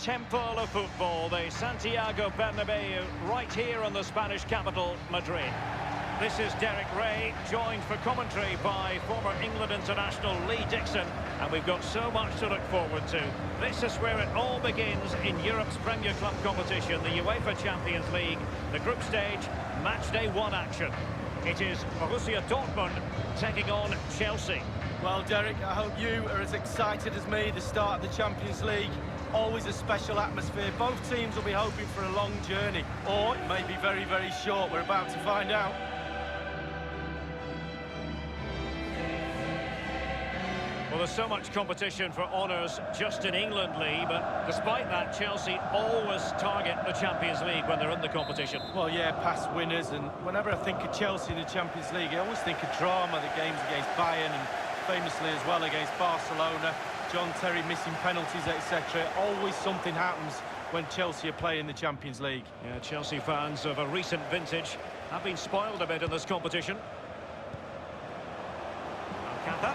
temple of football, the Santiago Bernabeu, right here in the Spanish capital, Madrid. This is Derek Ray, joined for commentary by former England international Lee Dixon, and we've got so much to look forward to. This is where it all begins in Europe's Premier Club competition, the UEFA Champions League, the group stage, match day 1 action. It is Borussia Dortmund taking on Chelsea. Well, Derek, I hope you are as excited as me. The start of the Champions League, always a special atmosphere. Both teams will be hoping for a long journey, or it may be very, very short. We're about to find out. Well, there's so much competition for honours just in England, Lee, but despite that, Chelsea always target the Champions League when they're in the competition. Well, yeah, past winners, and whenever I think of Chelsea in the Champions League, I always think of drama, the games against Bayern, and famously as well against Barcelona, John Terry missing penalties, etc. Always something happens when Chelsea are playing the Champions League. Yeah, Chelsea fans of a recent vintage have been spoiled a bit in this competition. Kante.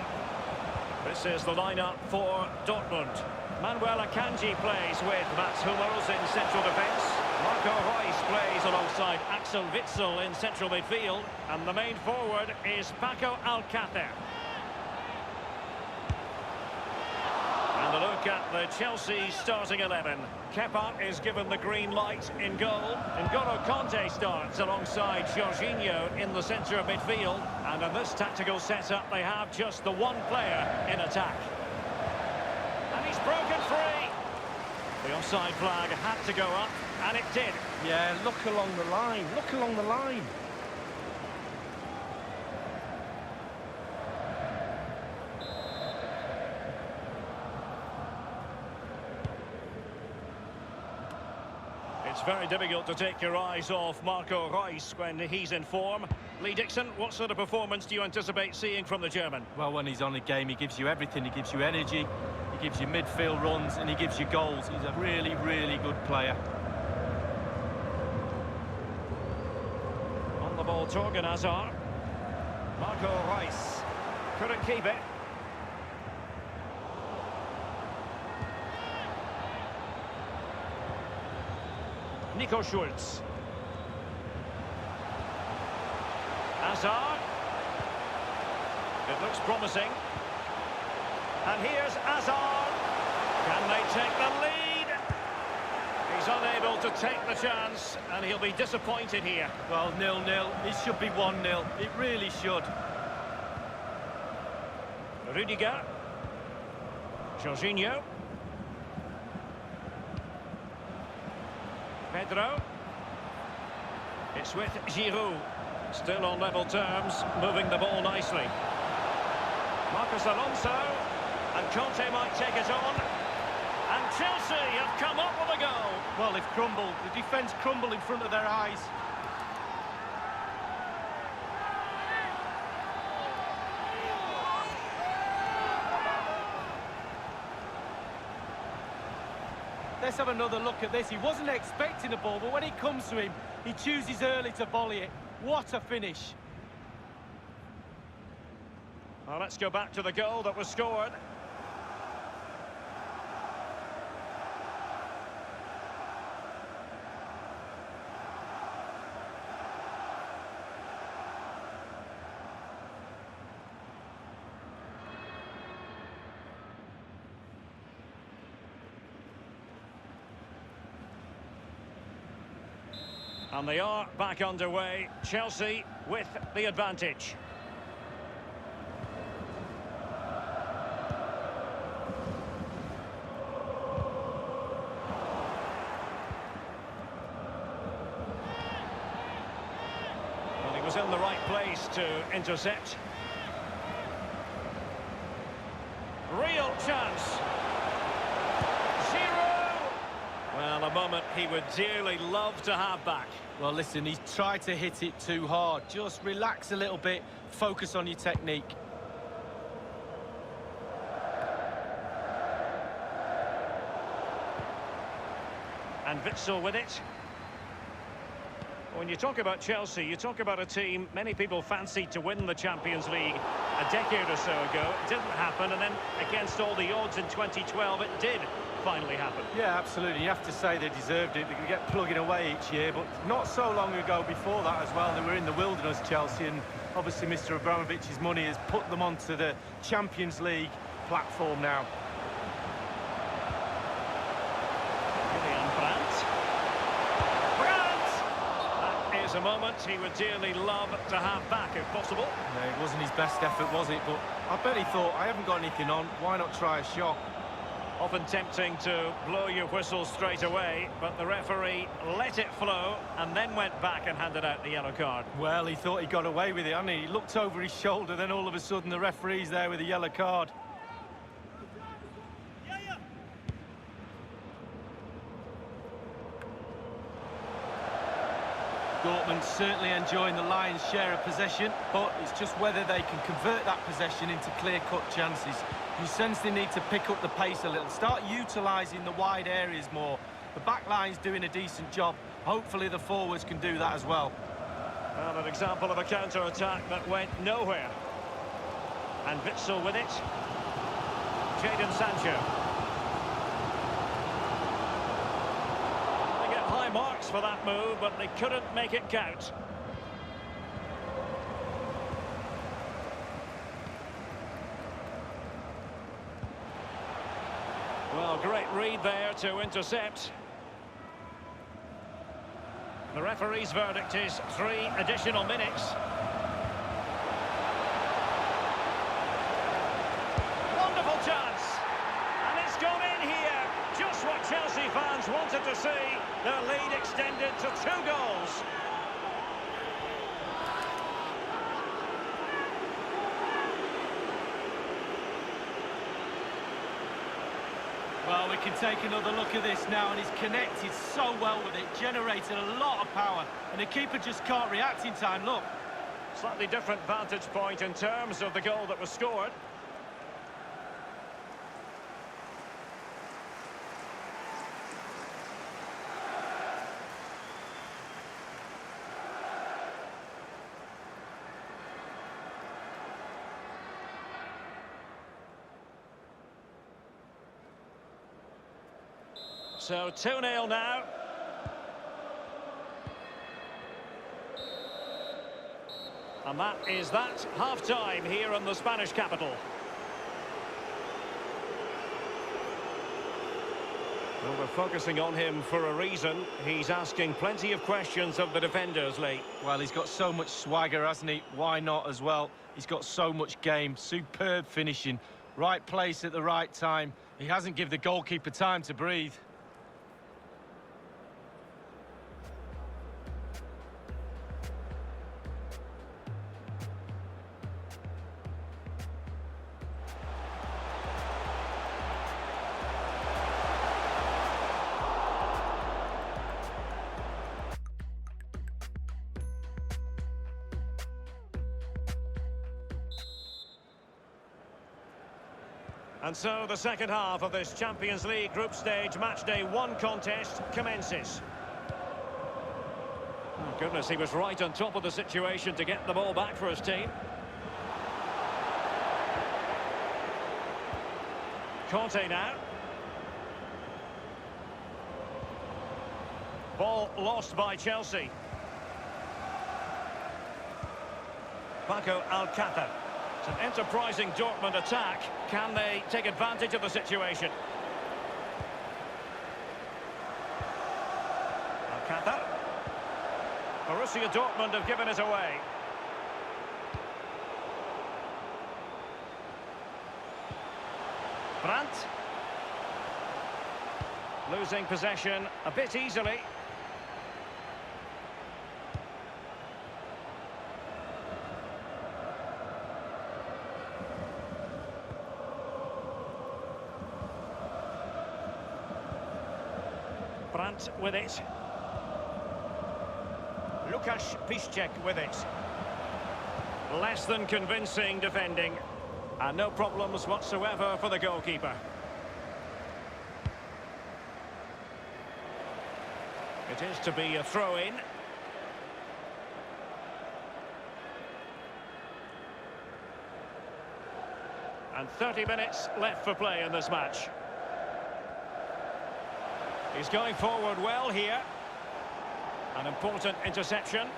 This is the lineup for Dortmund. Manuel Akanji plays with Mats Hummels in central defence. Marco Reus plays alongside Axel Witsel in central midfield. And the main forward is Paco Alcácer. And a look at the Chelsea starting 11. Kepa is given the green light in goal. N'Golo Kante starts alongside Jorginho in the centre of midfield. And in this tactical setup, they have just the one player in attack. And he's broken free. The offside flag had to go up, and it did. Yeah, look along the line. Look along the line. It's very difficult to take your eyes off Marco Reus when he's in form. Lee Dixon, what sort of performance do you anticipate seeing from the German? Well, when he's on a game, he gives you everything. He gives you energy, he gives you midfield runs, and he gives you goals. He's a really, really good player. On the ball, Torgan Hazard. Marco Reus couldn't keep it. Nico Schulz. Hazard. It looks promising. And here's Hazard. Can they take the lead? He's unable to take the chance, and he'll be disappointed here. Well, 0-0. It should be 1-0. It really should. Rudiger. Jorginho. Pedro. It's with Giroud. Still on level terms, moving the ball nicely. Marcos Alonso. And Kante might take it on. And Chelsea have come up with a goal. Well, they've crumbled. The defence crumbled in front of their eyes. Let's have another look at this. He wasn't expecting the ball, but when it comes to him, he chooses early to volley it. What a finish. Well, let's go back to the goal that was scored. And they are back underway. Chelsea with the advantage. Well, he was in the right place to intercept. Real chance. Well, a moment he would dearly love to have back. Well, listen, he's tried to hit it too hard. Just relax a little bit, focus on your technique. And Witsel with it. When you talk about Chelsea, you talk about a team many people fancied to win the Champions League. a decade or so ago. It didn't happen, and then against all the odds in 2012, it did finally happen. Yeah, absolutely. You have to say they deserved it. They could get plugging away each year, but not so long ago before that as well. They were in the wilderness, Chelsea, and obviously Mr. Abramovich's money has put them onto the Champions League platform now. That is a moment he would dearly love to have back, if possible. No, it wasn't his best effort, was it? But I bet he thought, I haven't got anything on, why not try a shot? Often tempting to blow your whistle straight away, but the referee let it flow and then went back and handed out the yellow card. Well, he thought he got away with it, hadn't he? He looked over his shoulder, then all of a sudden the referee's there with a yellow card. Dortmund certainly enjoying the lion's share of possession, but it's just whether they can convert that possession into clear-cut chances. You sense they need to pick up the pace a little, start utilising the wide areas more. The back line's doing a decent job. Hopefully the forwards can do that as well. Well, an example of a counter-attack that went nowhere. And Witsel with it. Jadon Sancho. They get high marks for that move, but they couldn't make it count. Well, great read there to intercept. The referee's verdict is 3 additional minutes. Wonderful chance! And it's gone in here. Just what Chelsea fans wanted to see. Their lead extended to 2 goals. Well, we can take another look at this now, and he's connected so well with it, generated a lot of power, and the keeper just can't react in time. Look. Slightly different vantage point in terms of the goal that was scored. So 2-0 now. And that is that half-time here in the Spanish capital. Well, we're focusing on him for a reason. He's asking plenty of questions of the defenders, Lee. Well, he's got so much swagger, hasn't he? Why not as well? He's got so much game, superb finishing, right place at the right time. He hasn't given the goalkeeper time to breathe. And so the second half of this Champions League group stage matchday 1 contest commences. Oh, goodness, he was right on top of the situation to get the ball back for his team. Kante now. Ball lost by Chelsea. Paco Alcácer. It's an enterprising Dortmund attack. Can they take advantage of the situation? Alcácer. Borussia Dortmund have given it away. Brandt. Losing possession a bit easily. Brandt with it. Łukasz Piszczek with it. Less than convincing defending. And no problems whatsoever for the goalkeeper. It is to be a throw-in. And 30 minutes left for play in this match. He's going forward well here. An important interception.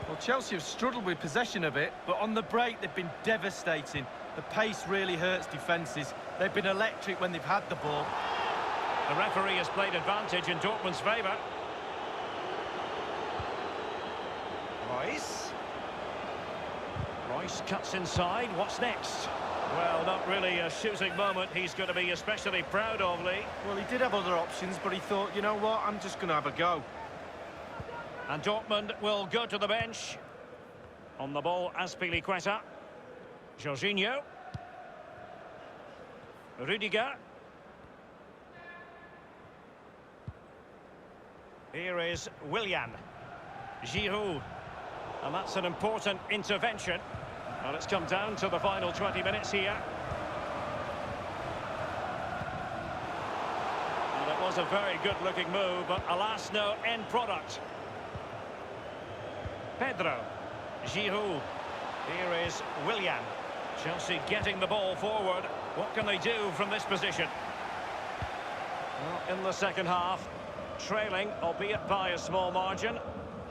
Well, Chelsea have struggled with possession of it, but on the break they've been devastating. The pace really hurts defences. They've been electric when they've had the ball. The referee has played advantage in Dortmund's favour. Royce cuts inside. What's next? Well, not really a shooting moment he's going to be especially proud of, Lee. Well, he did have other options, but he thought, you know what, I'm just going to have a go. And Dortmund will go to the bench. On the ball, Azpilicueta. Jorginho. Rudiger. Here is Willian. Giroud. And that's an important intervention. Well, it's come down to the final 20 minutes here. And it was a very good-looking move, but alas, no end product. Pedro. Giroud. Here is Willian. Chelsea getting the ball forward. What can they do from this position? Well, in the second half, trailing, albeit by a small margin.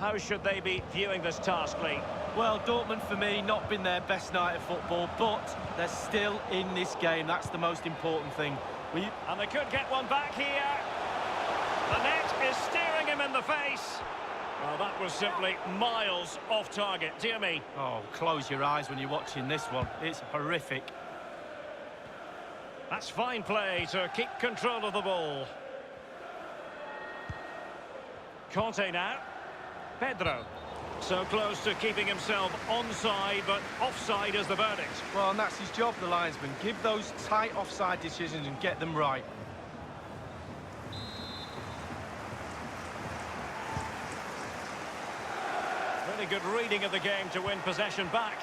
How should they be viewing this task, Lee? Well, Dortmund, for me, not been their best night of football, but they're still in this game. That's the most important thing. And they could get one back here. The net is staring him in the face. Well, that was simply miles off target, dear me. Oh, close your eyes when you're watching this one. It's horrific. That's fine play to keep control of the ball. Kante now. Pedro. So close to keeping himself onside, but offside is the verdict. Well, and that's his job, the linesman. Give those tight offside decisions and get them right. Really good reading of the game to win possession back.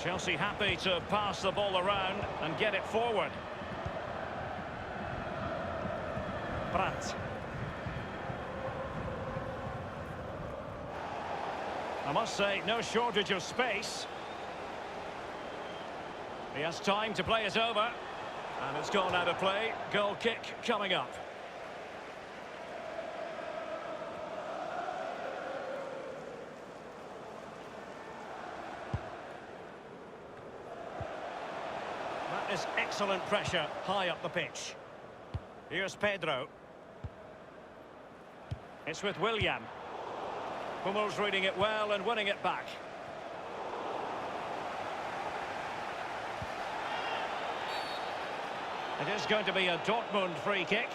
Chelsea happy to pass the ball around and get it forward. Brandt. I must say, no shortage of space. He has time to play it over. And it's gone out of play. Goal kick coming up. That is excellent pressure high up the pitch. Here's Pedro. It's with Willian. Hummel's reading it well and winning it back. It is going to be a Dortmund free kick.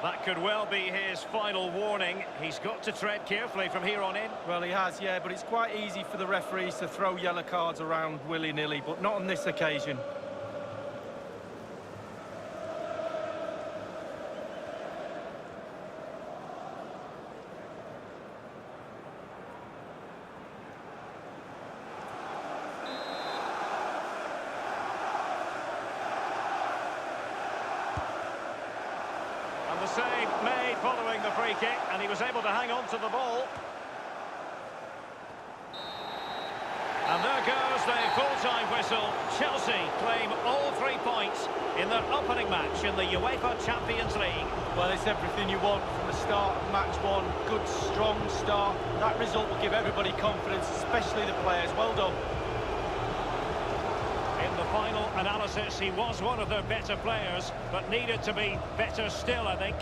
That could well be his final warning. He's got to tread carefully from here on in. Well, he has, yeah, but it's quite easy for the referees to throw yellow cards around willy-nilly, but not on this occasion. The save made following the free kick, and he was able to hang on to the ball. And there goes the full-time whistle. Chelsea claim all 3 points in their opening match in the UEFA Champions League. Well, it's everything you want from the start of match one. Good, strong start. That result will give everybody confidence, especially the players. Well done. In the final analysis, he was one of their better players, but needed to be better still, I think.